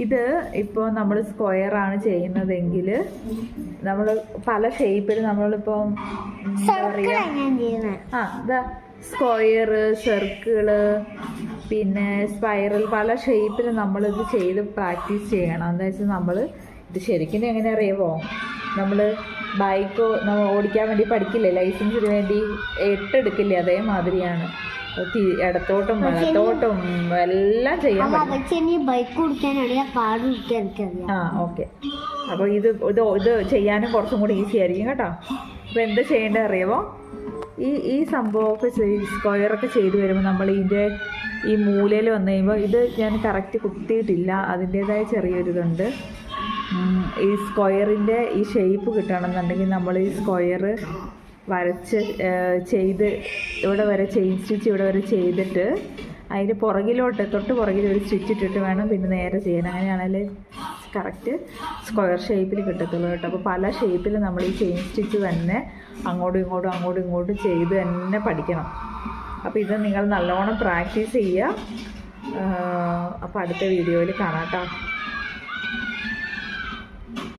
ഇത് ഇപ്പോൾ നമ്മൾ സ്ക്വയറാണ് ചെയ്യുന്നതെങ്കിൽ നമ്മൾ പല ഷേപ്പിൽ നമ്മളിപ്പോൾ എന്താ പറയുക ഇതാ സ്ക്വയർ, സർക്കിള്, പിന്നെ സ്പൈറൽ, പല ഷേപ്പിൽ നമ്മളിത് ചെയ്ത് പ്രാക്ടീസ് ചെയ്യണം. എന്താ വെച്ചാൽ നമ്മൾ ഇത് ശരിക്കും എങ്ങനെ അറിയാമോ, നമ്മൾ ബൈക്ക് ഓടിക്കാൻ വേണ്ടി പഠിക്കില്ലേ, ലൈസൻസിന് വേണ്ടി എട്ടെടുക്കില്ലേ, അതേമാതിരിയാണ്. ഇടത്തോട്ടും വലത്തോട്ടും എല്ലാം ചെയ്യാൻ ഓക്കെ. അപ്പോൾ ഇത് ചെയ്യാനും കുറച്ചും കൂടി ഈസി ആയിരിക്കും കേട്ടോ. അപ്പോൾ എന്താ ചെയ്യേണ്ടത് അറിയാമോ, ഈ സംഭവമൊക്കെ സ്ക്വയറൊക്കെ ചെയ്ത് വരുമ്പോൾ നമ്മൾ ഇതിൻ്റെ ഈ മൂലയിൽ വന്നു കഴിയുമ്പോൾ ഇത് ഞാൻ കറക്റ്റ് കുത്തിയിട്ടില്ല, അതിൻ്റേതായ ചെറിയൊരിതുണ്ട്. ഈ സ്ക്വയറിൻ്റെ ഈ ഷേപ്പ് കിട്ടണമെന്നുണ്ടെങ്കിൽ നമ്മൾ ഈ സ്ക്വയർ വരച്ച് ചെയ്ത് ഇവിടെ വരെ ചെയിൻ സ്റ്റിച്ച് ഇവിടെ വരെ ചെയ്തിട്ട് അതിൻ്റെ പുറകിലോട്ട് തൊട്ട് പുറകിൽ ഒരു സ്റ്റിച്ച് ഇട്ടിട്ട് വേണം പിന്നെ നേരെ ചെയ്യാൻ. അങ്ങനെയാണെങ്കിൽ കറക്റ്റ് സ്ക്വയർ ഷേപ്പിൽ കിട്ടത്തുള്ളൂ കേട്ടോ. അപ്പോൾ പല ഷേപ്പിൽ നമ്മൾ ഈ ചെയിൻ സ്റ്റിച്ച് തന്നെ അങ്ങോട്ടും ഇങ്ങോട്ടും ചെയ്ത് തന്നെ പഠിക്കണം. അപ്പോൾ ഇത് നിങ്ങൾ നല്ലോണം പ്രാക്ടീസ് ചെയ്യുക. അപ്പോൾ അടുത്ത വീഡിയോയിൽ കാണാം കേട്ടോ.